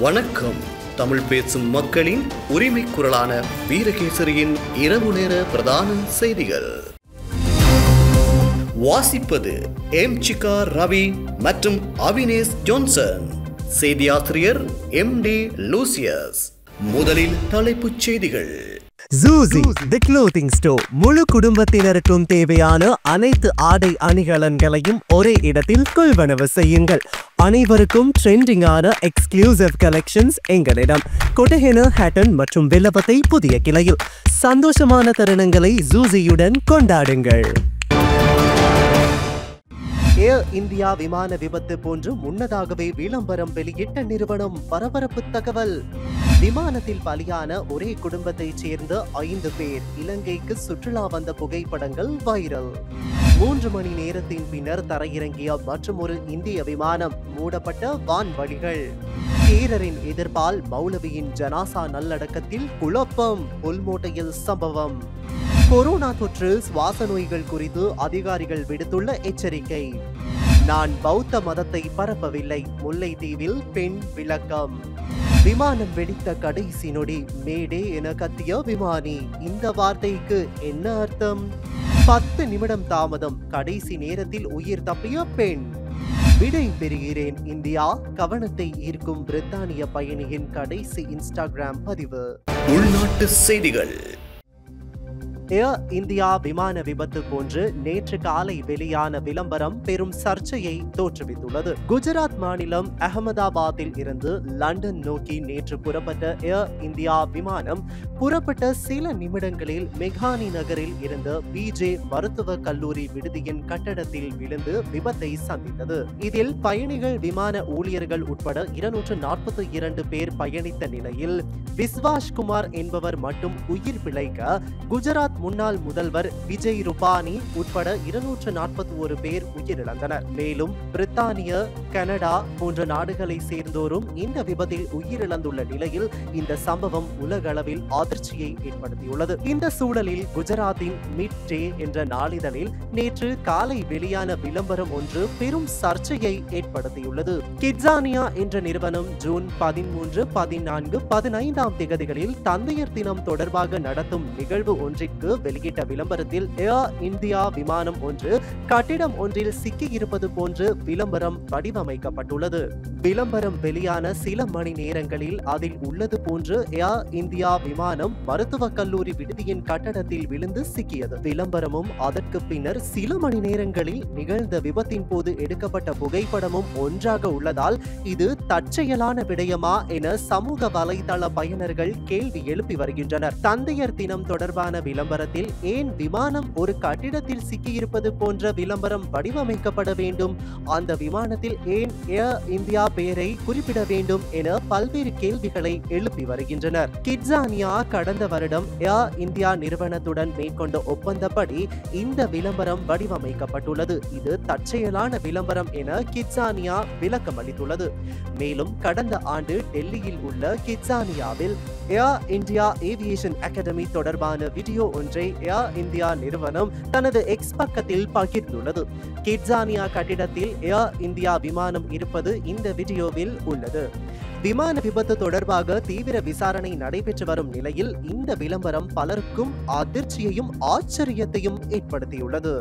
வணக்கம். தமிழ் பேசும் மக்களின் உரிமை குரலான வீரகேசரியின் இரவு நேர பிரதான செய்திகள் வாசிப்பது எம்.சிகா ரவி மற்றும் அவினேஷ் ஜோன்சன். செய்தியாசிரியர் எம்.டி. லூசியஸ். முதலில் தலைப்புச் செய்திகள். Zuzi, the clothing store. முழு குடும்பத்தினருக்கும் தேவையான அனைத்து ஆடை அணிகலன்களையும் ஒரே இடத்தில் கொள்வனவு செய்யுங்கள். அனைவருக்கும் ட்ரெண்டிங்கான எக்ஸ்க்ளூசிவ் கலெக்ஷன்ஸ் எங்களிடம். கொட்டஹென, ஹேட்டன் மற்றும் வில்லபத்தை புதிய கிளையில். சந்தோஷமான தருணங்களை ஜூசியுடன் கொண்டாடுங்கள். ஏர் இந்தியா விமான விபத்து போன்று முன்னதாகவே விளம்பரம் வெளியிட்ட நிறுவனம் பரபரப்பு தகவல். விமானத்தில் பலியான ஒரே குடும்பத்தைச் சேர்ந்த 5 பேர் இலங்கைக்கு சுற்றுலா வந்த புகைப்படங்கள் வைரல். 3 மணி நேரத்தின் பின்னர் தரையிறங்கிய மற்றொரு இந்திய விமானம். மூடப்பட்ட வான்வழிகள். கேரரின் எதிர்ப்பால் மௌலவியின் ஜனாசா நல்லடக்கத்தில் குழப்பம். புல்மோட்டையில் சம்பவம். கொரோனா தொற்று, சுவாச நோய்கள் குறித்து அதிகாரிகள் விடுத்துள்ள எச்சரிக்கை. நான் பௌத்த மதத்தை பரப்பவில்லை. முல்லைத்தீவில் பெண் விளக்கம். விமானம் வெடித்த கடைசி நொடி மேடே என கத்திய விமானி. இந்த வார்த்தைக்கு என்ன அர்த்தம்? 10 நிமிடம் தாமதம். கடைசி நேரத்தில் உயிர் தப்பிய பெண். விடை பெறுகிறேன் இந்தியா. கவனத்தை ஈர்க்கும் பிரித்தானிய பயணியின் கடைசி இன்ஸ்டாகிராம் பதிவு. உள்நாட்டு செய்திகள். ஏர் இந்தியா விமான விபத்து போன்று நேற்று காலை வெளியான விளம்பரம் பெரும் சர்ச்சையை தோற்றுவித்துள்ளது. குஜராத் மாநிலம் அகமதாபாத்தில் இருந்து லண்டன் நோக்கி நேற்று புறப்பட்ட ஏர் இந்தியா விமானம் புறப்பட்ட சில நிமிடங்களில் மெகானி நகரில் இருந்த பிஜே மருத்துவ கல்லூரி விடுதியின் கட்டடத்தில் விழுந்து விபத்தை சந்தித்தது. இதில் பயணிகள், விமான ஊழியர்கள் உட்பட 242 பேர் பயணித்த நிலையில் விஸ்வாஷ் குமார் என்பவர் மட்டும் உயிர் பிழைக்க, குஜராத் முன்னாள் முதல்வர் விஜய் ரூபானி உட்பட 241 பேர் உயிரிழந்தனர். மேலும் பிரித்தானிய, கனடா போன்ற நாடுகளை சேர்ந்தோரும் இந்த விபத்தில் உயிரிழந்துள்ள நிலையில் இந்த சம்பவம் உலகளவில் அதிர்ச்சியை ஏற்படுத்தியுள்ளது. இந்த சூழலில் குஜராத்தின் மிட் டே என்ற நாளிதழில் நேற்று காலை வெளியான விளம்பரம் ஒன்று பெரும் சர்ச்சையை ஏற்படுத்தியுள்ளது. கிட்ஸானியா என்ற நிறுவனம் ஜூன் 13, 14, 15ஆம் தேதிகளில் தந்தையர் தினம் தொடர்பாக நடத்தும் நிகழ்வு ஒன்றிற்கு வெளியிட்ட விளம்பரத்தில் ஏர் இந்தியா விமானம் ஒன்று கட்டிடம் ஒன்றில் சிக்கி இருப்பது போன்று விளம்பரம் வடிவமைக்கப்பட்டுள்ளது. விளம்பரம் வெளியான சில மணி நேரங்களில் அதில் உள்ளது போன்று ஏர் இந்தியா விமானம் மருத்துவக் கல்லூரி விடுதியின் கட்டடத்தில் விழுந்து சிக்கியது. விளம்பரமும் அதற்கு பின்னர் சில மணி நேரங்களில் நிகழ்ந்த விபத்தின் போது எடுக்கப்பட்ட புகைப்படமும் ஒன்றாக உள்ளதால் இது தற்செயலான விடயமா என சமூக வலைதள பயனர்கள் கேள்வி எழுப்பி வருகின்றனர். தந்தையர் தினம் தொடர்பான விளம்பரத்தில் ஏன் விமானம் ஒரு கட்டிடத்தில் சிக்கியிருப்பது போன்ற விளம்பரம் வடிவமைக்கப்பட வேண்டும்? அந்த விமானத்தில் ஏன் ஏர் இந்தியா பெயரை குறிப்பிட வேண்டும் என பல்வேறு கேள்விகளை எழுப்பி வருகின்றனர். கிட்ஸானியா கடந்த வருடம் ஏர் இந்தியா நிறுவனத்துடன் மேற்கொண்ட ஒப்பந்தப்படி இந்த விளம்பரம் வடிவமைக்கப்பட்டுள்ளது. இது தற்செயலான விளம்பரம் என கிட்ஸானியா விளக்கம் அளித்துள்ளது. மேலும் கடந்த ஆண்டு டெல்லியில் உள்ள கிட்ஸானியாவில் ஏர் இந்தியா ஏவியேஷன் அகாடமி தொடர்பான வீடியோ ஒன்றை ஏர் இந்தியா நிறுவனம் தனது எக்ஸ் பக்கத்தில் பகிர்ந்துள்ளது. கிட்ஸானியா கட்டிடத்தில் ஏர் இந்தியா விமானம் இருப்பது இந்த வீடியோவில் உள்ளது. விமான விபத்து தொடர்பாக தீவிர விசாரணை நடைபெற்று வரும் நிலையில் இந்த விளம்பரம் பலருக்கும் அதிர்ச்சியையும் ஆச்சரியத்தையும் ஏற்படுத்தியுள்ளது.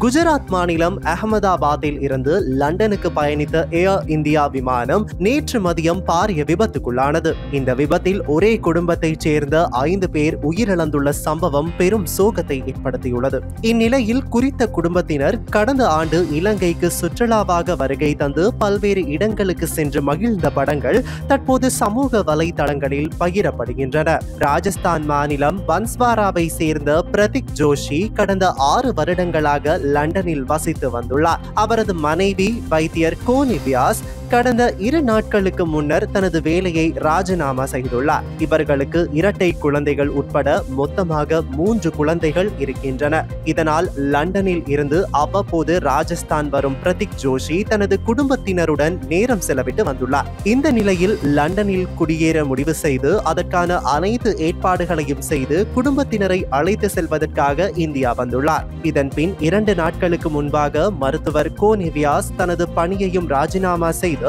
குஜராத் மாநிலம் அகமதாபாத்தில் இருந்து லண்டனுக்கு பயணித்த ஏர் இந்தியா விமானம் நேற்று மதியம் பாரிய விபத்துக்குள்ளானது. இந்த விபத்தில் ஒரே குடும்பத்தைச் சேர்ந்த 5 பேர் உயிரிழந்துள்ள சம்பவம் பெரும் சோகத்தை ஏற்படுத்தியுள்ளது. இந்நிலையில் குறித்த குடும்பத்தினர் கடந்த ஆண்டு இலங்கைக்கு சுற்றுலாவாக வருகை தந்து பல்வேறு இடங்களுக்கு சென்று மகிழ்ந்த படங்கள் தற்போது சமூக வலைதளங்களில் பகிரப்படுகின்றன. ராஜஸ்தான் மாநிலம் பன்ஸ்வாராவை சேர்ந்த பிரதீக் ஜோஷி கடந்த 6 வருடங்களாக லண்டனில் வசித்து வந்துள்ளார். அவரது மனைவி வைத்தியர் கோனி வியாஸ் கடந்த 2 நாட்களுக்கு முன்னர் தனது வேலையை ராஜினாமா செய்துள்ளார். இவர்களுக்கு இரட்டை குழந்தைகள் உட்பட மொத்தமாக 3 குழந்தைகள் இருக்கின்றனர். இதனால் லண்டனில் இருந்து அவ்வப்போது ராஜஸ்தான் வரும் பிரதீக் ஜோஷி தனது குடும்பத்தினருடன் நேரம் செலவிட்டு வந்துள்ளார். இந்த நிலையில் லண்டனில் குடியேற முடிவு செய்து அதற்கான அனைத்து ஏற்பாடுகளையும் செய்து குடும்பத்தினரை அழைத்து செல்வதற்காக இந்தியா வந்துள்ளார். இதன் பின் 2 நாட்களுக்கு முன்பாக மருத்துவர் கோனிவியாஸ் தனது பணியையும் ராஜினாமா செய்து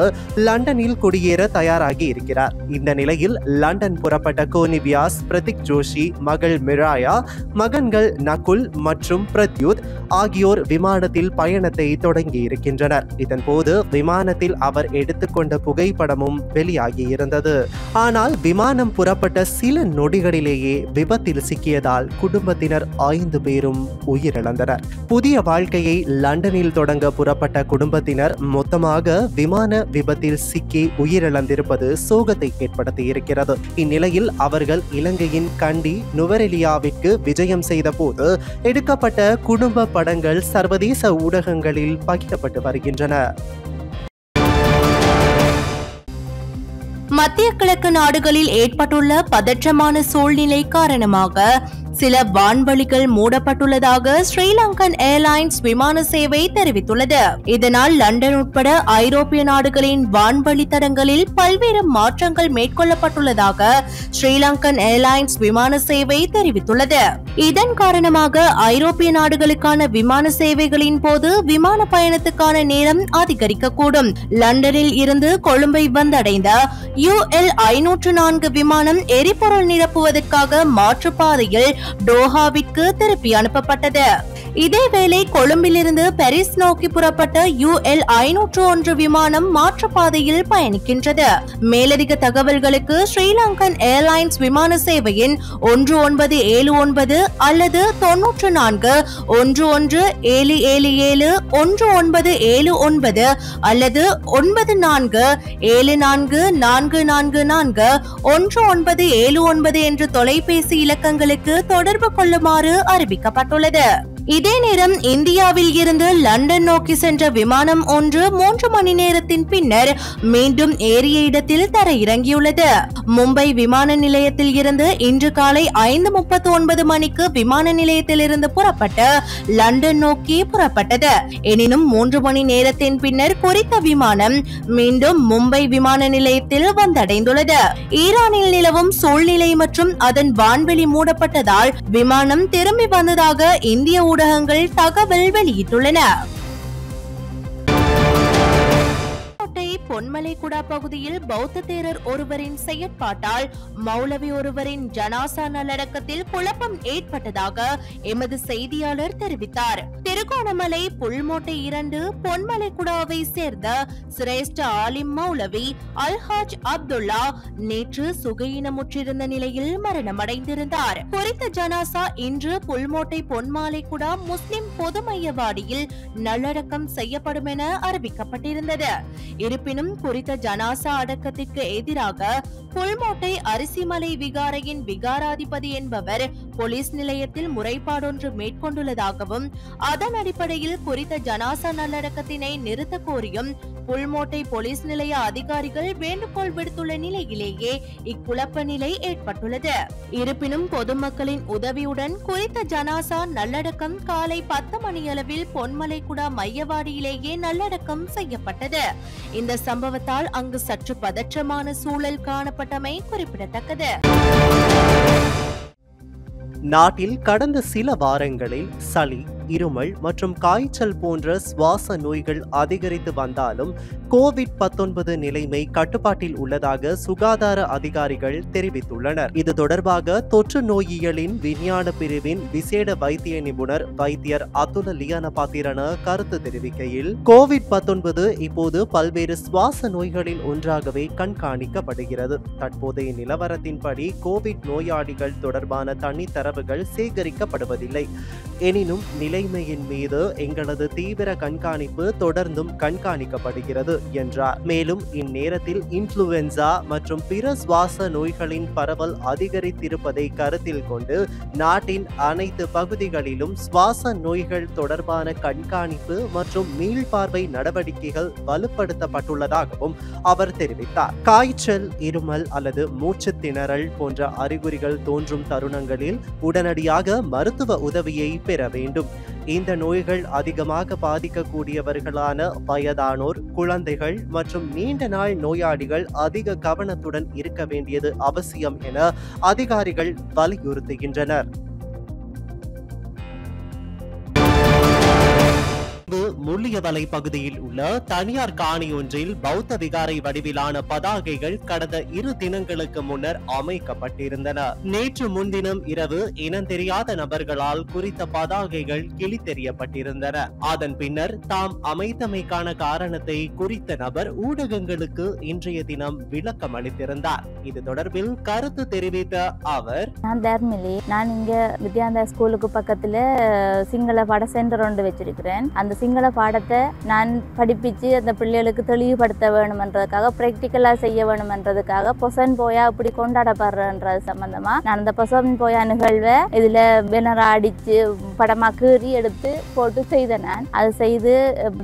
லண்டனில் குடியேற தயாராகி இருக்கிறார். இந்த நிலையில் லண்டன் புறப்பட்ட கோனிவியாஸ் பிரதீக் ஜோஷி, மகள் மிராயா, மகன்கள் நகுல் மற்றும் பிரத்யுத் ஆகியோர் விமானத்தில் பயணத்தை தொடங்கி இருக்கின்றனர். இதன்போது விமானத்தில் அவர் எடுத்துக்கொண்ட புகைப்படமும் வெளியாகி இருந்தது. ஆனால் விமானம் புறப்பட்ட சில நொடிகளிலேயே விபத்தில் சிக்கியதால் குடும்பத்தினர் 5 பேரும் உயிரிழந்தனர். புதிய வாழ்க்கையை லண்டனில் தொடங்க புறப்பட்ட குடும்பத்தினர் மொத்தமாக விமான விபத்தில் சிக்கி உயிரிழந்திருப்பது சோகத்தை ஏற்படுத்தி இருக்கிறது. இந்நிலையில் அவர்கள் இலங்கையின் கண்டி நுவரெலியாவிற்கு விஜயம் செய்த போது எடுக்கப்பட்ட குடும்ப படங்கள் சர்வதேச ஊடகங்களில் பகிரப்பட்டு வருகின்றன. மத்திய கிழக்கு நாடுகளில் ஏற்பட்டுள்ள பதற்றமான சூழ்நிலை காரணமாக சில வான்வழிகள் மூடப்பட்டுள்ளதாக ஸ்ரீலங்கன் ஏர்லைன்ஸ் விமான சேவை தெரிவித்துள்ளது. இதனால் லண்டன் உட்பட ஐரோப்பிய நாடுகளின் வான்வழி தடங்களில் பல்வேறு மாற்றங்கள் மேற்கொள்ளப்பட்டுள்ளதாக ஸ்ரீலங்கன் ஏர்லைன்ஸ் விமான சேவை தெரிவித்துள்ளது. இதன் காரணமாக ஐரோப்பிய நாடுகளுக்கான விமான சேவைகளின் போது விமான பயணத்துக்கான நேரம் அதிகரிக்கக்கூடும். லண்டனில் இருந்து கொழும்பை வந்தடைந்த UL 504 விமானம் எரிபொருள் நிரப்புவதற்காக மாற்றுப்பாதையில் டோஹாவிற்கு திருப்பி அனுப்பப்பட்டது. இதேவேளை கொழும்பிலிருந்து பாரிஸ் நோக்கி புறப்பட்ட UL 501 விமானம் மாற்றுப்பாதையில் பயணிக்கின்றது. மேலதிக தகவல்களுக்கு ஸ்ரீலங்கன் ஏர்லைன்ஸ் விமான சேவையின் 1979 அல்லது 94 11 777 1979 அல்லது 94 74 444 1979 என்ற தொலைபேசி இலக்கங்களுக்கு தொடர்பு கொள்ளுமாறு அறிவிக்கப்பட்டுள்ளது. இதே நேரம் இந்தியாவில் இருந்து லண்டன் நோக்கி சென்ற விமானம் ஒன்று 3 மணி நேரத்தின் பின்னர் மீண்டும் ஏறிய இடத்தில் தரையிறங்கியுள்ளது. மும்பை விமான நிலையத்தில் இருந்து இன்று காலை 5:39 மணிக்கு விமான நிலையத்தில் இருந்து புறப்பட்டு லண்டன் நோக்கி புறப்பட்டது. எனினும் 3 மணி நேரத்தின் பின்னர் குறித்த விமானம் மீண்டும் மும்பை விமான நிலையத்தில் வந்தடைந்துள்ளது. ஈரானில் நிலவும் சூழ்நிலை மற்றும் அதன் வான்வெளி மூடப்பட்டதால் விமானம் திரும்பி வந்ததாக இந்திய ஊடகங்கள் தகவல் வெளியிட்டுள்ளன. பொன்மலைக்குடா பகுதியில் பௌத்த தேரர் ஒருவரின் செயற்பாட்டால் மௌலவி ஒருவரின் ஜனாசா நல்லடக்கத்தில் குழப்பம் ஏற்பட்டதாக எமது செய்தியாளர் தெரிவித்தார். திருகோணமலை புல்மோட்டை 2 பொன்மலைக்குடாவை சேர்ந்த சிரேஷ்ட ஆலிம் மௌலவி அல்ஹாஜ் அப்துல்லா நேற்று சுகையினமுற்றிருந்த நிலையில் மரணமடைந்திருந்தார். குறித்த ஜனாசா இன்று புல்மோட்டை பொன்மலைக்குடா முஸ்லிம் பொது மையவாடியில் நல்லடக்கம் செய்யப்படும் என அறிவிக்கப்பட்டிருந்தது. இருப்பினும் குறித்த ஜனாசா அடக்கத்திற்கு எதிராக புல்மோட்டை அரிசிமலை விகாரையின் விகாராதிபதி என்பவர் போலீஸ் நிலையத்தில் முறைப்பாடொன்று மேற்கொண்டுள்ளதாகவும் அதன் அடிப்படையில் குறித்த ஜனாசா நல்லடக்கத்தினை நிறுத்த கோரியும் புல்மோட்டை போலீஸ் நிலைய அதிகாரிகள் வேண்டுகோள் விடுத்துள்ள நிலையிலேயே இக்குழப்ப நிலை ஏற்பட்டுள்ளது. இருப்பினும் பொதுமக்களின் உதவியுடன் குறித்த ஜனாசா நல்லடக்கம் காலை 10 மணியளவில் பொன்மலைக்குடா மையவாடியிலேயே நல்லடக்கம் செய்யப்பட்டது. இந்த சம்பவத்தால் அங்கு சற்று பதற்றமான சூழல் காணப்பட்டமை குறிப்பிடத்தக்கது. நாட்டில் கடந்த சில வாரங்களில் சளி, இருமல் மற்றும் காய்ச்சல் போன்ற சுவாச நோய்கள் அதிகரித்து வந்தாலும் கோவிட்-19 நிலைமை கட்டுப்பாட்டில் உள்ளதாக சுகாதார அதிகாரிகள் தெரிவித்துள்ளனர். இது தொடர்பாக தொற்று நோயியலின் விஞ்ஞான பிரிவின் விசேட வைத்திய நிபுணர் வைத்தியர் அதுல லியானபாத்திரன கருத்து தெரிவிக்கையில், கோவிட்-19 இப்போது பல்வேறு சுவாச நோய்களில் ஒன்றாகவே கண்காணிக்கப்படுகிறது. தற்போதைய நிலவரத்தின்படி கோவிட் நோயாளிகள் தொடர்பான தனித்தரவுகள் சேகரிக்கப்படுவதில்லை. எனினும் நிலைமையின் மீது எங்களது தீவிர கண்காணிப்பு தொடர்ந்தும் கண்காணிக்கப்படுகிறது என்றார். மேலும் இந்நேரத்தில் இன்ஃப்ளூயன்சா மற்றும் பிற சுவாச நோய்களின் பரவல் அதிகரித்திருப்பதை கருத்தில் கொண்டு நாட்டின் அனைத்து பகுதிகளிலும் சுவாச நோய்கள் தொடர்பான கண்காணிப்பு மற்றும் மீள்பார்வை நடவடிக்கைகள் வலுப்படுத்தப்பட்டுள்ளதாகவும் அவர் தெரிவித்தார். காய்ச்சல், இருமல் அல்லது மூச்சு திணறல் போன்ற அறிகுறிகள் தோன்றும் தருணங்களில் உடனடியாக மருத்துவ உதவியை பெற வேண்டும். இந்த நோய்கள் அதிகமாக பாதிக்கக்கூடியவர்களான வயதானோர், குழந்தைகள் மற்றும் நீண்ட நாள் நோயாளிகள் அதிக கவனத்துடன் இருக்க வேண்டியது அவசியம் என அதிகாரிகள் வலியுறுத்துகின்றனர். முள்ளியவலை பகுதியில் உள்ள தனியார் காணி ஒன்றில் பௌத்த விகாரை வடிவிலான பதாகைகள் கடந்த 2 தினங்களுக்கு முன்னர் அமைக்கப்பட்டிருந்தன. நேற்று முன்தினம் இரவு இனந்தெரியாத நபர்களால் குறித்த பதாகைகள் கிழித்தெறியப்பட்டிருந்தன. அதன் பின்னர் தாம் அமைத்தமைக்கான காரணத்தை குறித்த நபர் ஊடகங்களுக்கு இன்றைய தினம் விளக்கம் அளித்திருந்தார். இது தொடர்பில் கருத்து தெரிவித்த அவர், நான் இங்க வித்யாந்தா ஸ்கூலுக்கு பக்கத்துல சிங்கள பாட சென்டர் ஒன்று வச்சிருக்கிறேன். அந்த சிங்கள பாடத்தை நான் படிப்பிச்சு அந்த பிள்ளைகளுக்கு தெளிவுபடுத்த வேணும்ன்றதுக்காக, பிராக்டிக்கலா செய்ய வேணும்ன்றதுக்காக பொசன் போயா இப்படி கொண்டாடப்படுறன்றது சம்பந்தமா நான் அந்த பொசன் போயா நிகழ்வை இதுல பேனரா அடிச்சு படமா கீறி எடுத்து போட்டு செய்த நான். அது செய்து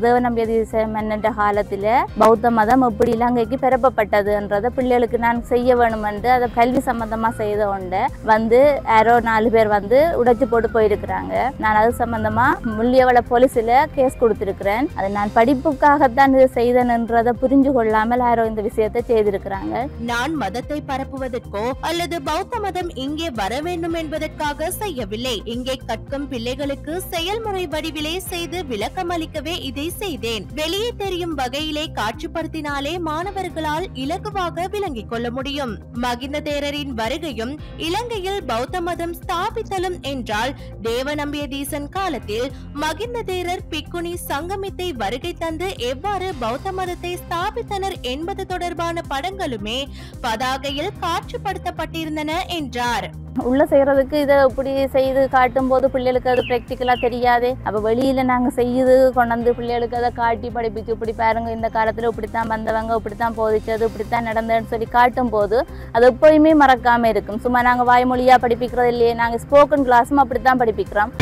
தேவநம்பியதி மன்னன்ற காலத்துல பௌத்த மதம் எப்படி இலங்கைக்கு பரப்பப்பட்டதுன்றதை பிள்ளைகளுக்கு நான் செய்ய வேணும் என்று அதை கல்வி சம்பந்தமா செய்த உண்டு வந்து யாரோ 4 பேர் வந்து உடைச்சு போட்டு போயிருக்கிறாங்க. நான் அது சம்பந்தமா முள்ளியவளை போலீஸ்ல கேஸ் கொடுத்திருக்கிறேன். அதை நான் படிப்புக்காகத்தான் இதை செய்தேன்றதை புரிஞ்சு கொள்ளாமல் யாரோ இந்த விஷயத்தை செய்திருக்கிறாங்க. நான் மதத்தை பரப்புவதற்கோ அல்லது பௌத்த மதம் இங்கே வர வேண்டும் என்பதற்காக செய்யவில்லை. இங்கே கற்கும் பிள்ளைகளுக்கு செயல்முறை வடிவிலே செய்து விளக்கம் அளிக்கவே இதை செய்தேன். வெளியே தெரியும் வகையிலே காட்சிப்படுத்தினாலே மாணவர்களால் இலகுவாக விளங்கிக் கொள்ள முடியும். மகிந்த தேரரின் வருகையும் இலங்கையில் பௌத்த மதம் ஸ்தாபித்தலும் என்றால் தேவநம்பியதீசன் காலத்தில் மகிந்த தேரர் பிக்குனி சங்கமித்தை வருகை தந்து எவ்வாறு பௌத்த மதத்தை ஸ்தாபித்தனர் என்பது தொடர்பான படங்களுமே பதாகையில் காட்சிப்படுத்தப்பட்டிருந்தன என்றார். உள்ள செய்யறதுக்கு இதை இப்படி செய்து காட்டும் போது பிள்ளைகளுக்கு அது பிராக்டிக்கலா தெரியாது. அப்ப வெளியில நாங்க செய்து கொண்டு பிள்ளைகளுக்கு அதை காட்டி படிப்பிச்சு இப்படி பாருங்க, இந்த காலத்துல இப்படித்தான் வந்தவங்க, இப்படித்தான் போதிச்சது, இப்படித்தான் நடந்ததுன்னு சொல்லி காட்டும் போது அது எப்பயுமே மறக்காம இருக்கும். சும்மா நாங்க வாய்மொழியா படிப்பிக்கிறது இல்லையே, நாங்க ஸ்போக்கன் கிளாஸும் அப்படித்தான் படிப்பிக்கிறோம்.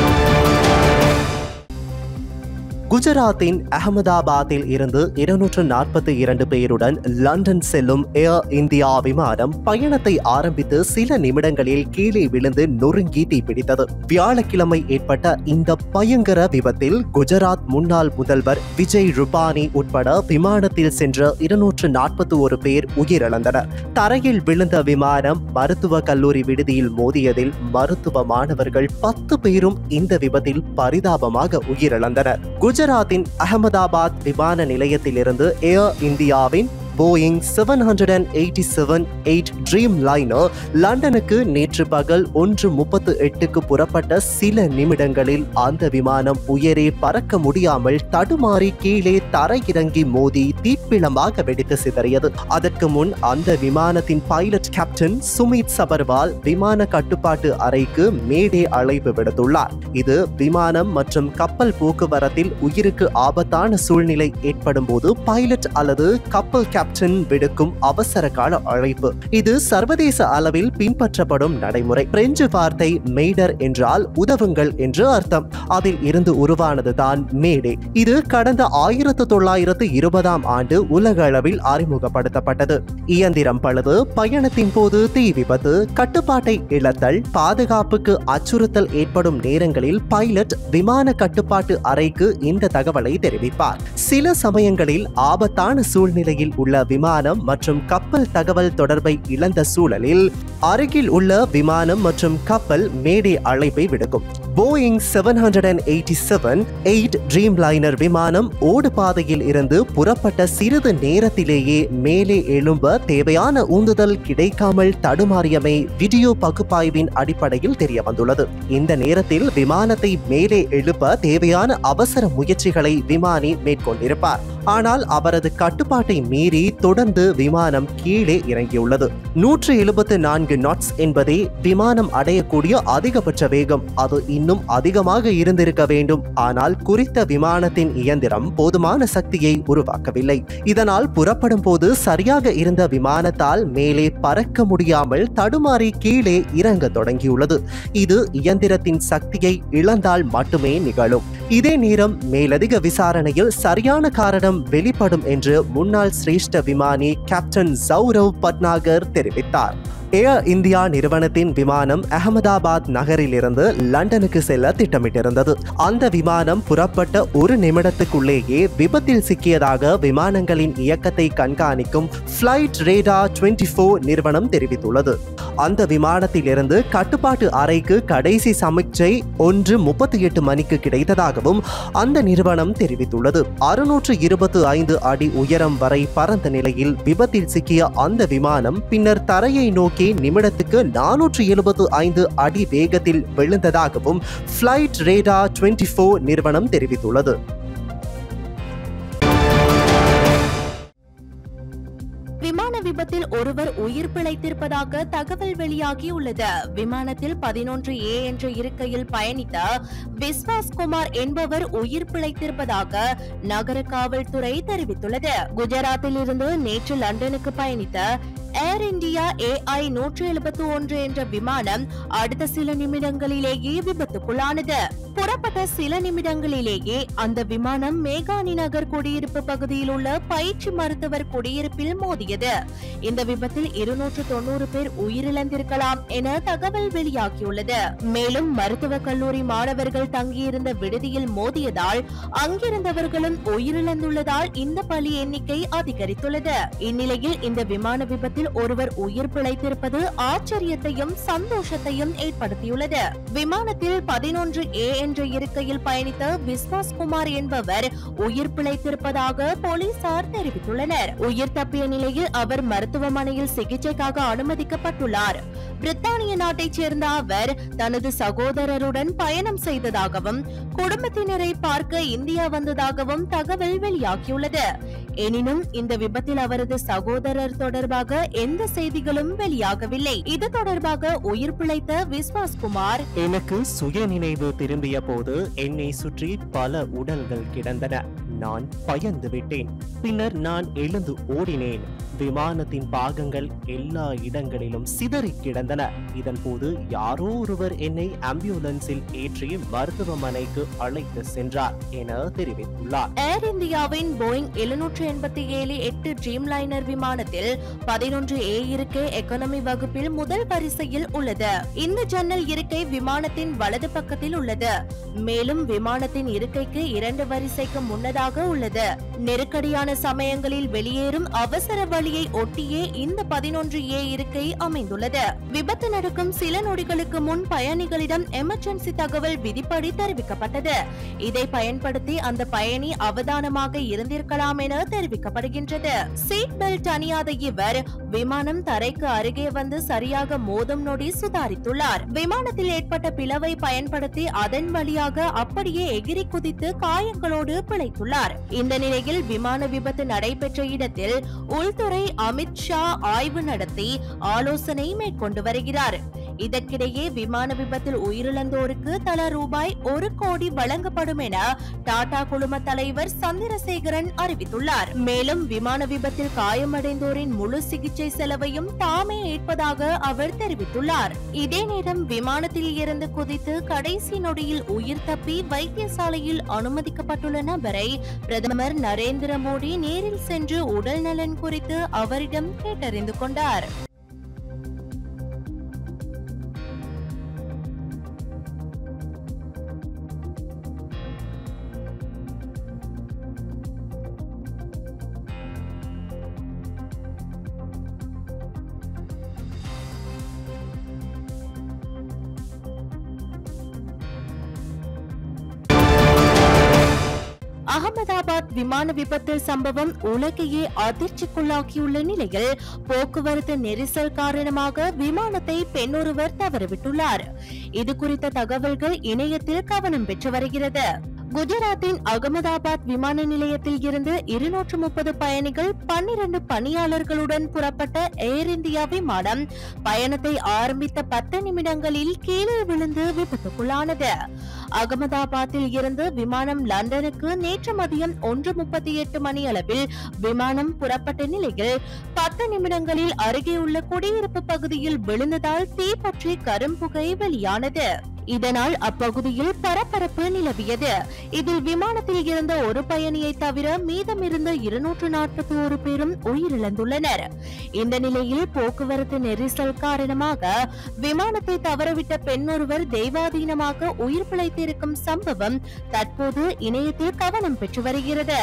குஜராத்தின் அகமதாபாத்தில் இருந்து 242 பேருடன் லண்டன் செல்லும் ஏர் இந்தியா விமானம் பயணத்தை ஆரம்பித்து சில நிமிடங்களில் கீழே விழுந்து நொறுங்கி தீப்பிடித்தது. வியாழக்கிழமை ஏற்பட்ட இந்த பயங்கர விபத்தில் குஜராத் முன்னாள் முதல்வர் விஜய் ரூபானி உட்பட விமானத்தில் சென்ற 241 பேர் உயிரிழந்தனர். தரையில் விழுந்த விமானம் மருத்துவ கல்லூரி விடுதியில் மோதியதில் மருத்துவ மாணவர்கள் 10 பேரும் இந்த விபத்தில் பரிதாபமாக உயிரிழந்தனர். குஜராத்தின் அகமதாபாத் விமான நிலையத்திலிருந்து ஏர் இந்தியாவின் போயிங் 787-8 ட்ரீம் லைனர் லண்டனுக்கு நேற்று பகல் 1:38க்கு புறப்பட்ட சில நிமிடங்களில் அந்த விமானம் உயரே பறக்க முடியாமல் தடுமாறி கீழே தரையிறங்கி மோதி தீப்பிழமாக வெடித்து சிதறியது. அதற்கு முன் அந்த விமானத்தின் பைலட் கேப்டன் சுமித் சபர்வால் விமான கட்டுப்பாட்டு அறைக்கு மேடே அழைப்பு விடுத்துள்ளார். இது விமானம் மற்றும் கப்பல் போக்குவரத்தில் உயிருக்கு ஆபத்தான சூழ்நிலை ஏற்படும் போது பைலட் அல்லது கப்பல் கேப்டன் விடுக்கும் அவசர கால அழைப்பு. இது சர்வதேச அளவில் பின்பற்றப்படும் நடைமுறை. பிரெஞ்சு வார்த்தை மெய்டர் என்றால் உதவுங்கள் என்று அர்த்தம். அதில் இருந்து உருவானதுதான் மேடே. இது கடந்த 1920ஆம் ஆண்டு உலக அளவில் அறிமுகப்படுத்தப்பட்டது. இயந்திரம் பழுது, பயணத்தின் போது தீ விபத்து, கட்டுப்பாட்டை இழத்தல், பாதுகாப்புக்கு அச்சுறுத்தல் ஏற்படும் நேரங்களில் பைலட் விமான கட்டுப்பாட்டு அறைக்கு இந்த தகவலை தெரிவிப்பார். சில சமயங்களில் ஆபத்தான சூழ்நிலையில் உள்ள விமானம் மற்றும் கப்பல் தகவல் தொடர்பை இழந்த சூழலில் அருகில் உள்ள விமானம் மற்றும் கப்பல் மேடே அழைப்பை விடுக்கும். போயிங் 787-8 ட்ரீம் லைனர் விமானம் ஓடு பாதையில் இருந்து புறப்பட்ட சிறிது நேரத்திலேயே மேலே எழும்ப தேவையான உந்துதல் கிடைக்காமல் தடுமாறியமை வீடியோ பகுப்பாய்வின் அடிப்படையில் தெரிய வந்துள்ளது. இந்த நேரத்தில் விமானத்தை மேலே எழுப்ப தேவையான அவசர முயற்சிகளை விமானி மேற்கொண்டிருப்பார். ஆனால் அவரது கட்டுப்பாட்டை மீறி தொடர்ந்து விமானம் கீழே இறங்கியுள்ளது. 174 நாட்ஸ் என்பதே விமானம் அடையக்கூடிய அதிகபட்ச வேகம். அது இன்னும் இன்னும் அதிகமாக இருந்திருக்க வேண்டும். ஆனால் குறித்த விமானத்தின் இயந்திரம் போதுமான சக்தியை உருவாக்கவில்லை. இதனால் புறப்படும் போது சரியாக இருந்த விமானத்தால் மேலே பறக்க முடியாமல் தடுமாறி கீழே இறங்க தொடங்கியுள்ளது. இது இயந்திரத்தின் சக்தியை இழந்தால் மட்டுமே நிகழும். இதே நேரம் மேலதிக விசாரணையில் சரியான காரணம் வெளிப்படும் என்று முன்னாள் சிரேஷ்ட விமானி கேப்டன் சௌரவ் பட்நாகர் தெரிவித்தார். ஏர் இந்தியா நிறுவனத்தின் விமானம் அகமதாபாத் நகரிலிருந்து லண்டனுக்கு செல்ல திட்டமிட்டிருந்தது. அந்த விமானம் புறப்பட்ட ஒரு நிமிடத்துக்குள்ளேயே விபத்தில் சிக்கியதாக விமானங்களின் இயக்கத்தை கண்காணிக்கும் ஃபிளைட் ரேடார் 24 நிறுவனம் தெரிவித்துள்ளது. அந்த விமானத்திலிருந்து கட்டுப்பாட்டு அறைக்கு கடைசி சமிக்ஞை 1:38 மணிக்கு கிடைத்ததாகவும் அந்த நிறுவனம் தெரிவித்துள்ளது. 625 அடி உயரம் வரை பறந்த நிலையில் விபத்தில் சிக்கிய அந்த விமானம் பின்னர் தரையை நோக்கி நிமிடத்துக்கு 475 அடி வேகத்தில் விழுந்ததாகவும் ஃபிளைட் ரேடார் 24 நிறுவனம் தெரிவித்துள்ளது. விமான விபத்தில் ஒருவர் உயிர் பிழைத்திருப்பதாக தகவல் வெளியாகியுள்ளது. விமானத்தில் 11A என்ற இருக்கையில் பயணித்த விஸ்வாஸ் குமார் என்பவர் உயிர் பிழைத்திருப்பதாக நகர காவல்துறை தெரிவித்துள்ளது. குஜராத்தில் இருந்து நேற்று லண்டனுக்கு பயணித்த ஏர் இந்தியா AI 171 என்ற விமானம் அடுத்த சில நிமிடங்களிலேயே விபத்துக்குள்ளானது. புறப்பட்ட சில நிமிடங்களிலேயே அந்த விமானம் மேகானி நகர் குடியிருப்பு பகுதியில் உள்ள பயிற்சி மருத்துவர் குடியிருப்பில் மோதியது. இந்த விபத்தில் 290 பேர் உயிரிழந்திருக்கலாம் என தகவல் வெளியாகியுள்ளது. மேலும் மருத்துவக் கல்லூரி மாணவர்கள் தங்கியிருந்த விடுதியில் மோதியதால் அங்கிருந்தவர்களும் உயிரிழந்துள்ளதால் இந்த பலி எண்ணிக்கை அதிகரித்துள்ளது. இந்நிலையில் இந்த விமான விபத்தில் ஒருவர் உயிர் பிழைத்திருப்பது ஆச்சரியத்தையும் சந்தோஷத்தையும் ஏற்படுத்தியுள்ளது. விமானத்தில் 11A என்ற இருக்கையில் பயணித்த விஸ்வாஸ் குமார் என்பவர் உயிர் பிழைத்திருப்பதாக போலீசார் தெரிவித்துள்ளனர். உயிர் தப்பிய நிலையில் அவர் மருத்துவமனையில் சிகிச்சைக்காக அனுமதிக்கப்பட்டுள்ளார். பிரித்தானிய நாட்டைச் சேர்ந்த அவர் தனது சகோதரருடன் பயணம் செய்ததாகவும் குடும்பத்தினரை பார்க்க இந்தியா வந்ததாகவும் தகவல் வெளியாகியுள்ளது. எனினும் இந்த விபத்தில் அவரது சகோதரர் தொடர்பாக எந்த செய்திகளும் வெளியாகவில்லை. இது தொடர்பாக உயிர் பிழைத்த விஸ்வாஸ் குமார், எனக்கு சுய நினைவு திரும்பிய போது என்னை சுற்றி பல உடல்கள் கிடந்தன. நான் பயந்து விட்டேன். பின்னர் நான் எழுந்து ஓடினேன். விமானத்தின் பாகங்கள் எல்லா இடங்களிலும் சிதறி கிடந்தன. இதன் போது யாரோ ஒருவர் என்னை ஆம்புலன்ஸில் ஏற்றி மருத்துவமனைக்கு அழைத்து சென்றார் என தெரிவித்துள்ளார். ஏர் இந்தியாவின் போயிங் 787-8 ட்ரீம் லைனர் விமானத்தில் 11A இருக்கை எக்கானமி வகுப்பில் முதல் வரிசையில் உள்ளது. இந்த ஜன்னல் இருக்கை விமானத்தின் வலது பக்கத்தில் உள்ளது. மேலும் விமானத்தின் இருக்கைக்கு 2 வரிசைக்கு முன்னதாக உள்ளது. நெருக்கடியான சமயங்களில் வெளியேறும் அவசர வழியை ஒட்டியே இந்த 11A இருக்கை அமைந்துள்ளது. விபத்து நடக்கும் சில நொடிகளுக்கு முன் பயணிகளிடம் எமர்ஜென்சி தகவல் விதிப்படி தெரிவிக்கப்பட்டது. இதை பயன்படுத்தி அந்த பயணி அவதானமாக இருந்திருக்கலாம் என தெரிவிக்கப்படுகின்றது. சீட் பெல்ட் அணியாத இவர் விமானம் தரைக்கு அருகே வந்து சரியாக மோதும் நொடி சுதாரித்துள்ளார். விமானத்தில் ஏற்பட்ட பிளவை பயன்படுத்தி அதன் வழியாக அப்படியே எகிரி குதித்து காயங்களோடு பிழைத்துள்ளார். இந்த நிலையில் விமான விபத்து நடைபெற்ற இடத்தில் உள்துறை அமித் ஷா ஆய்வு நடத்தி ஆலோசனை மேற்கொண்டு வருகிறார். இதற்கிடையே விமான விபத்தில் உயிரிழந்தோருக்கு தலா ரூபாய் 1 கோடி வழங்கப்படும் என டாடா குழும தலைவர் சந்திரசேகரன் அறிவித்துள்ளார். மேலும் விமான விபத்தில் காயமடைந்தோரின் முழு சிகிச்சை செலவையும் தாமே ஏற்பதாக அவர் தெரிவித்துள்ளார். இதே நேரம் விமானத்தில் இருந்து குதித்து கடைசி நொடியில் உயிர் தப்பி வைத்தியசாலையில் அனுமதிக்கப்பட்டுள்ள நபரை பிரதமர் நரேந்திர மோடி நேரில் சென்று உடல் நலன் குறித்து அவரிடம் கேட்டறிந்து கொண்டார். அகமதாபாத் விமான விபத்து சம்பவம் உலகையே அதிர்ச்சிக்குள்ளாக்கியுள்ள நிலையில் போக்குவரத்து நெரிசல் காரணமாக விமானத்தை பெண்ணொருவர் தவறவிட்டுள்ளார். இது குறித்த தகவல்கள் இணையத்தில் கவனம் பெற்று வருகிறது. குஜராத்தின் அகமதாபாத் விமான நிலையத்தில் இருந்து 230 பயணிகள் 12 பணியாளர்களுடன் புறப்பட்ட ஏர் இந்தியா விமானம் பயணத்தை ஆரம்பித்த 10 நிமிடங்களில் கீழே விழுந்து விபத்துக்குள்ளானது. அகமதாபாத்தில் இருந்து விமானம் லண்டனுக்கு நேற்று மதியம் 1:38 மணியளவில் விமானம் புறப்பட்ட நிலையில் 10 நிமிடங்களில் அருகே உள்ள குடியிருப்பு பகுதியில் விழுந்ததால் தீப்பற்றி கரும்புகை வெளியானது. இதனால் அப்பகுதியில் பரபரப்பு நிலவியது. இதில் விமானத்தில் இருந்த ஒரு பயணியை தவிர மீதமிருந்த 241 பேரும் உயிரிழந்துள்ளனர். இந்த நிலையில் போக்குவரத்து நெரிசல் காரணமாக விமானத்தை தவறவிட்ட பெண்ணொருவர் தெய்வாதீனமாக உயிர் பிழைத்திருக்கும் சம்பவம் தற்போது இணையத்தில் கவனம் பெற்று வருகிறது.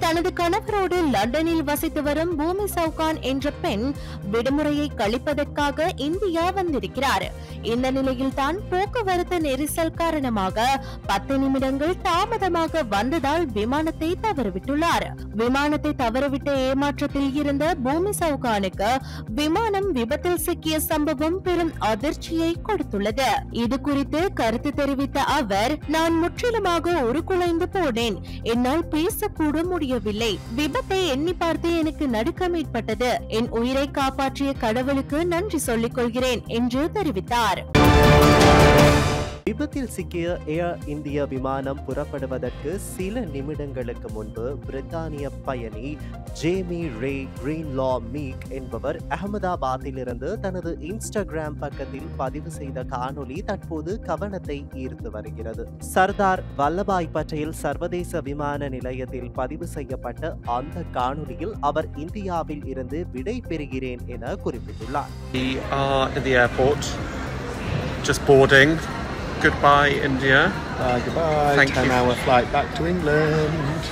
தனது கணவரோடு லண்டனில் வசித்து வரும் பூமி சவுகான் என்ற பெண் விடுமுறையை கழிப்பதற்காக இந்தியா வந்திருக்கிறார். இந்த நிலையில் தான் போக்குவரத்து நெரிசல் காரணமாக 10 நிமிடங்கள் தாமதமாக வந்ததால் விமானத்தை தவறவிட்டுள்ளார். விமானத்தை தவறவிட்ட ஏமாற்றத்தில் இருந்த பூமி சவுகானுக்கு விமானம் விபத்தில் சிக்கிய சம்பவம் பெரும் அதிர்ச்சியை கொடுத்துள்ளது. இது குறித்து கருத்து தெரிவித்த அவர், நான் முற்றிலுமாக உருக்குலைந்து போனேன். என்னால் பேசக்கூட முடியவில்லை. விபத்தை எண்ணி பார்த்து எனக்கு நடுக்கம் ஏற்பட்டது. என் உயிரை காப்பாற்றிய கடவுளுக்கு நன்றி சொல்லிக் கொள்கிறேன் என்று தெரிவித்தார். விபத்தில் சிக்கிய ஏர் இந்தியா விமானம் புறப்படுவதற்கு சில நிமிடங்களுக்கு முன்பு பிரித்தானிய பயணி ஜேமி ரே கிரீன்லா மீக் என்பவர் அகமதாபாத்திலிருந்து தனது இன்ஸ்டாகிராம் பக்கத்தில் பதிவு செய்த காணொளி தற்போது கவனத்தை ஈர்த்து வருகிறது. சர்தார் வல்லபாய் பட்டேல் சர்வதேச விமான நிலையத்தில் பதிவு செய்யப்பட்ட அந்த காணொளியில் அவர் இந்தியாவில் இருந்து விடை பெறுகிறேன் என குறிப்பிட்டுள்ளார். Goodbye, India. Goodbye. Thank you. 10-hour flight back to England.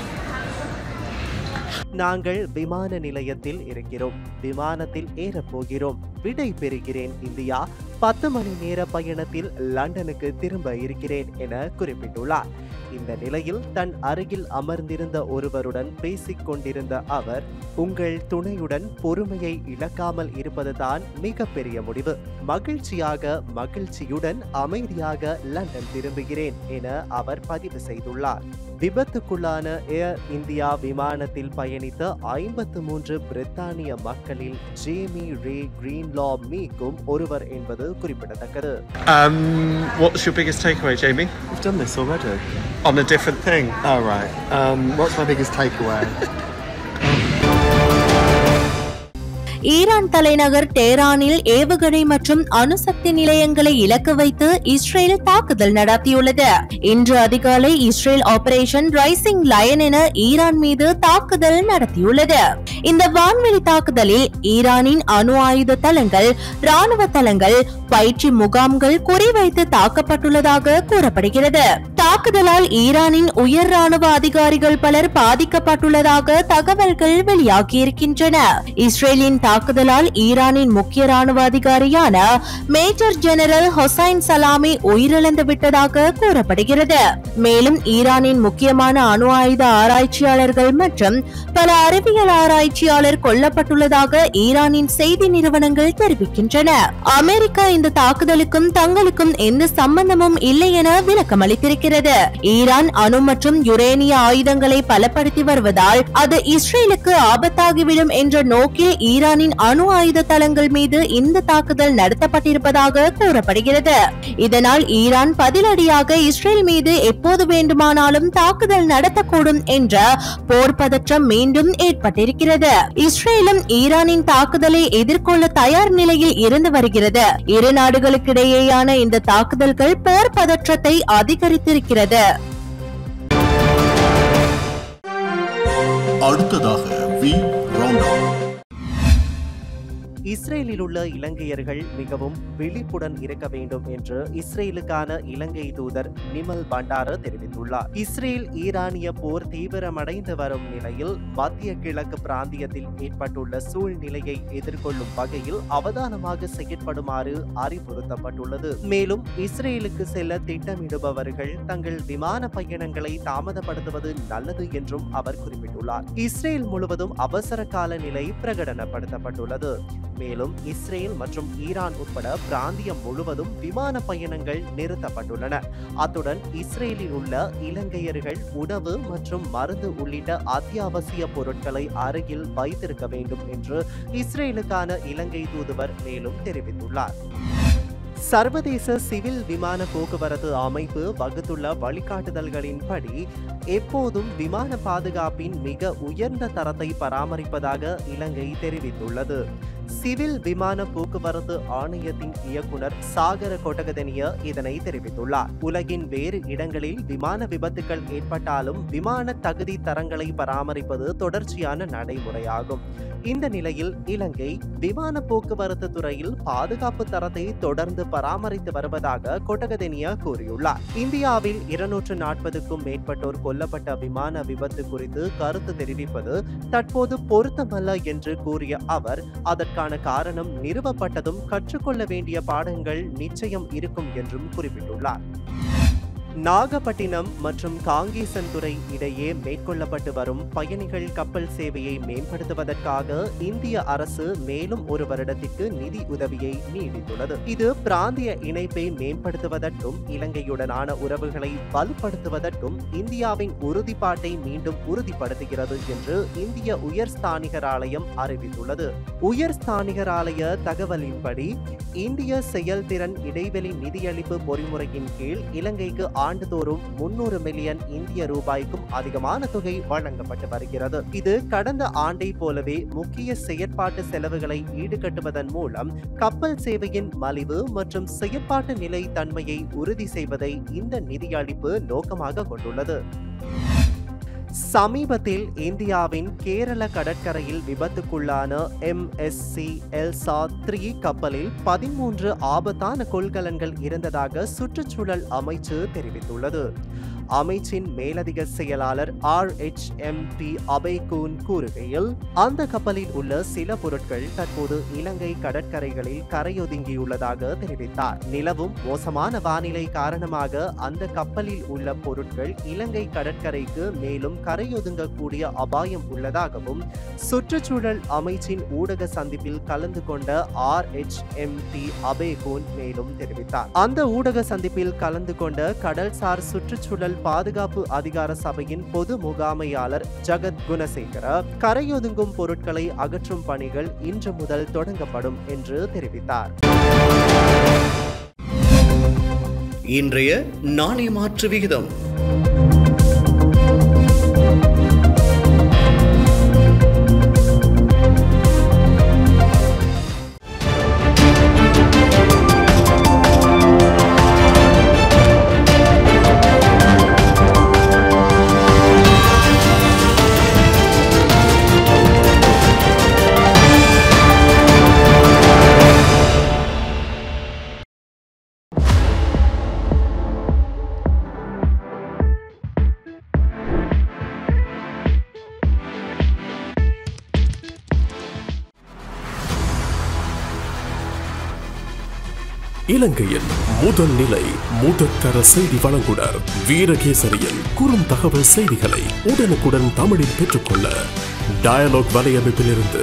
நாங்கள் விமான நிலையத்தில் இருக்கிறோம். விமானத்தில் ஏறப்போகிறோம். விடை பெறுகிறேன் இந்தியா. 10 மணி நேர பயணத்தில் லண்டனுக்கு திரும்ப இருக்கிறேன் என குறிப்பிட்டுள்ளார். இந்த நிலையில் தன் அருகில் அமர்ந்திருந்த ஒருவருடன் பேசிக் கொண்டிருந்த அவர், உங்கள் துணையுடன் பொறுமையை இழக்காமல் இருப்பதுதான் மிகப்பெரிய முடிவு. மகிழ்ச்சியுடன் அமைதியாக லண்டன் திரும்புகிறேன் என அவர் பதிவு செய்துள்ளார். விபத்துக்குள்ளான ஏர் இந்தியா விமானத்தில் பயணித்த 53 பிரித்தானிய மக்களில் ஜேமி ரே கிரீன்லா மீக்கும் ஒருவர் என்பது குறிப்பிடத்தக்கது. What's your biggest takeaway, Jamie? We've done this already. On a different thing. Oh, right. What's my biggest takeaway? Iran தலைநகர் டெஹ்ரானில் ஏவுகணை மற்றும் அணுசக்தி நிலையங்களை இலக்கு வைத்து இஸ்ரேல் தாக்குதல் நடத்தியுள்ளது. இன்று அதிகாலை இஸ்ரேல் ஆபரேஷன் ரைசிங் லயன் என ஈரான் மீது தாக்குதல் நடத்தியுள்ளது. இந்த வான்வெளி தாக்குதலில் ஈரானின் அணு ஆயுத தளங்கள், ராணுவ தளங்கள், பயிற்சி முகாம்கள் குறிவைத்து தாக்கப்பட்டுள்ளதாக கூறப்படுகிறது. தாக்குதலால் ஈரானின் உயர் ராணுவ அதிகாரிகள் பலர் பாதிக்கப்பட்டுள்ளதாக தகவல்கள் வெளியாகியிருக்கின்றன. இஸ்ரேலின் தாக்குதலால் ஈரானின் முக்கிய ராணுவ அதிகாரியான மேஜர் ஜெனரல் ஹொசைன் சலாமி உயிரிழந்து விட்டதாக கூறப்படுகிறது. மேலும் ஈரானின் முக்கியமான அணு ஆயுத ஆராய்ச்சியாளர்கள் மற்றும் பல அறிவியல் ஆராய்ச்சியாளர் கொல்லப்பட்டுள்ளதாக ஈரானின் செய்தி நிறுவனங்கள் தெரிவிக்கின்றன. அமெரிக்கா இந்த தாக்குதலுக்கும் தங்களுக்கும் எந்த சம்பந்தமும் இல்லை என விளக்கம் அளித்திருக்கிறது. ஈரான் அணு மற்றும் யுரேனிய ஆயுதங்களை பலப்படுத்தி வருவதால் அது இஸ்ரேலுக்கு ஆபத்தாகிவிடும் என்ற நோக்கில் ஈரானின் அணு ஆயுத தளங்கள் மீது இந்த தாக்குதல் நடத்தப்பட்டிருப்பதாக கூறப்படுகிறது. இதனால் ஈரான் பதிலடியாக இஸ்ரேல் மீது எப்போது வேண்டுமானாலும் தாக்குதல் நடத்தக்கூடும் என்ற போர் பதற்றம் மீண்டும் ஏற்பட்டிருக்கிறது. இஸ்ரேலும் ஈரானின் தாக்குதலை எதிர்கொள்ள தயார் நிலையில் இருந்து வருகிறது. இரு நாடுகளுக்கிடையேயான இந்த தாக்குதல்கள் போர் பதற்றத்தை அதிகரித்திருக்கிறது. அடுத்ததாக இஸ்ரேலில் உள்ள இலங்கையர்கள் மிகவும் விழிப்புடன் இருக்க வேண்டும் என்று இஸ்ரேலுக்கான இலங்கை தூதர் நிமல் பண்டார தெரிவித்துள்ளார். இஸ்ரேல் ஈரானிய போர் தீவிரமடைந்து வரும் நிலையில் மத்திய கிழக்கு பிராந்தியத்தில் ஏற்பட்டுள்ள சூழ்நிலையை எதிர்கொள்ளும் வகையில் அவதானமாக செயற்படுமாறு அறிவுறுத்தப்பட்டுள்ளது. மேலும் இஸ்ரேலுக்கு செல்ல திட்டமிடுபவர்கள் தங்கள் விமான பயணங்களை தாமதப்படுத்துவது நல்லது என்றும் அவர் குறிப்பிட்டுள்ளார். இஸ்ரேல் முழுவதும் அவசர கால நிலை பிரகடனப்படுத்தப்பட்டுள்ளது. மேலும் இஸ்ரேல் மற்றும் ஈரான் உட்பட பிராந்தியம் முழுவதும் விமான பயணங்கள் நிறுத்தப்பட்டுள்ளன. அத்துடன் இஸ்ரேலில் உள்ள இலங்கையர்கள் உணவு மற்றும் மருந்து உள்ளிட்ட அத்தியாவசிய பொருட்களை அருகில் வைத்திருக்க வேண்டும் என்று இஸ்ரேலுக்கான இலங்கை தூதுவர் மேலும் தெரிவித்துள்ளார். சர்வதேச சிவில் விமான போக்குவரத்து அமைப்பு வகுத்துள்ள வழிகாட்டுதல்களின்படி எப்போதும் விமான பாதுகாப்பின் மிக உயர்ந்த தரத்தை பராமரிப்பதாக இலங்கை தெரிவித்துள்ளது. சிவில் விமான போக்குவரத்து ஆணையத்தின் இயக்குனர் சாகர கொட்டகதனிய இதனை தெரிவித்துள்ளார். உலகின் வேறு இடங்களில் விமான விபத்துகள் ஏற்பட்டாலும் விமான தகுதி தரங்களை பராமரிப்பது தொடர்ச்சியான நடைமுறையாகும். இந்த நிலையில் இலங்கை விமான போக்குவரத்து துறையில் பாதுகாப்பு தரத்தை தொடர்ந்து பராமரித்து வருவதாக கொட்டகதனியா கூறியுள்ளார். இந்தியாவில் 240க்கும் மேற்பட்டோர் கொல்லப்பட்ட விமான விபத்து குறித்து கருத்து தெரிவிப்பது தற்போது பொருத்தமல்ல என்று கூறிய அவர், அதற்கான காரணம் நிறுவப்பட்டதும் கற்றுக்கொள்ள வேண்டிய பாடங்கள் நிச்சயம் இருக்கும் என்றும் குறிப்பிட்டுள்ளார். நாகப்பட்டினம் மற்றும் காங்கேசன்துறை இடையே மேற்கொள்ளப்பட்டு வரும் பயணிகள் கப்பல் சேவையை மேம்படுத்துவதற்காக இந்திய அரசு மேலும் 1 வருடத்திற்கு நிதி உதவியை நீடித்துள்ளது. இது பிராந்திய இணைப்பை மேம்படுத்துவதற்கும் இலங்கையுடனான உறவுகளை வலுப்படுத்துவதற்கும் இந்தியாவின் உறுதிப்பாட்டை மீண்டும் உறுதிப்படுத்துகிறது என்று இந்திய உயர்ஸ்தானிகர் ஆலயம் அறிவித்துள்ளது. உயர்ஸ்தானிகர் ஆலய தகவலின்படி இந்திய செயல்திறன் இடைவெளி நிதியளிப்பு பொறிமுறையின் கீழ் இலங்கைக்கு ஆண்டுதோறும் 300 மில்லியன் இந்திய ரூபாய்க்கும் அதிகமான தொகை வழங்கப்பட்டு வருகிறது. இது கடந்த ஆண்டை போலவே முக்கிய செயற்பாட்டு செலவுகளை ஈடுகட்டுவதன் மூலம் கப்பல் சேவையின் மலிவு மற்றும் செயற்பாட்டு நிலை தன்மையை உறுதி செய்வதை இந்த நிதியளிப்பு நோக்கமாக கொண்டுள்ளது. சமீபத்தில் இந்தியாவின் கேரள கடற்கரையில் விபத்துக்குள்ளான MSC எல்சா 3 கப்பலில் 13 ஆபத்தான கொள்கலன்கள் இருந்ததாக சுற்றுச்சூழல் அமைச்சு தெரிவித்துள்ளது. அமைச்சின் மேலதிக செயலாளர் RHMP அபய்கூன் கூறுகையில், அந்த கப்பலில் உள்ள சில பொருட்கள் தற்போது இலங்கை கடற்கரைகளில் கரையொதுங்கியுள்ளதாக தெரிவித்தார். நிலவும் மோசமான வானிலை காரணமாக அந்த கப்பலில் உள்ள பொருட்கள் இலங்கை கடற்கரைக்கு மேலும் கரையொதுங்கக்கூடிய அபாயம் உள்ளதாகவும் சுற்றுச்சூழல் அமைச்சின் ஊடக சந்திப்பில் கலந்து கொண்ட RHMP அபய்கூன் மேலும் தெரிவித்தார். அந்த ஊடக சந்திப்பில் கலந்து கொண்ட கடல்சார் சுற்றுச்சூழல் பாதுகாப்பு அதிகார சபையின் பொது முகாமையாளர் ஜகத் குணசேகர, கரையொதுங்கும் பொருட்களை அகற்றும் பணிகள் இன்று முதல் தொடங்கப்படும் என்று தெரிவித்தார். இன்றைய நாணய மாற்று விகிதம் இலங்கையின் முதல் நிலை முதற்தர செய்தி வழங்குனர் வீரகேசரியின் குறுந்தகவல் செய்திகளை உடனுக்குடன் தமிழில் பெற்றுக்கொள்ள டயலாக் வலையமைப்பிலிருந்து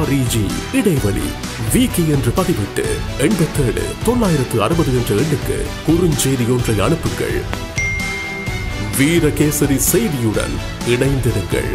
REG இடைவெளி வீக்கி என்று பதிவிட்டு 87 960 என்ற எண்ணுக்கு குறுஞ்செய்தி ஒன்றை அனுப்புங்கள். வீரகேசரி செய்தியுடன் இணைந்திருங்கள்.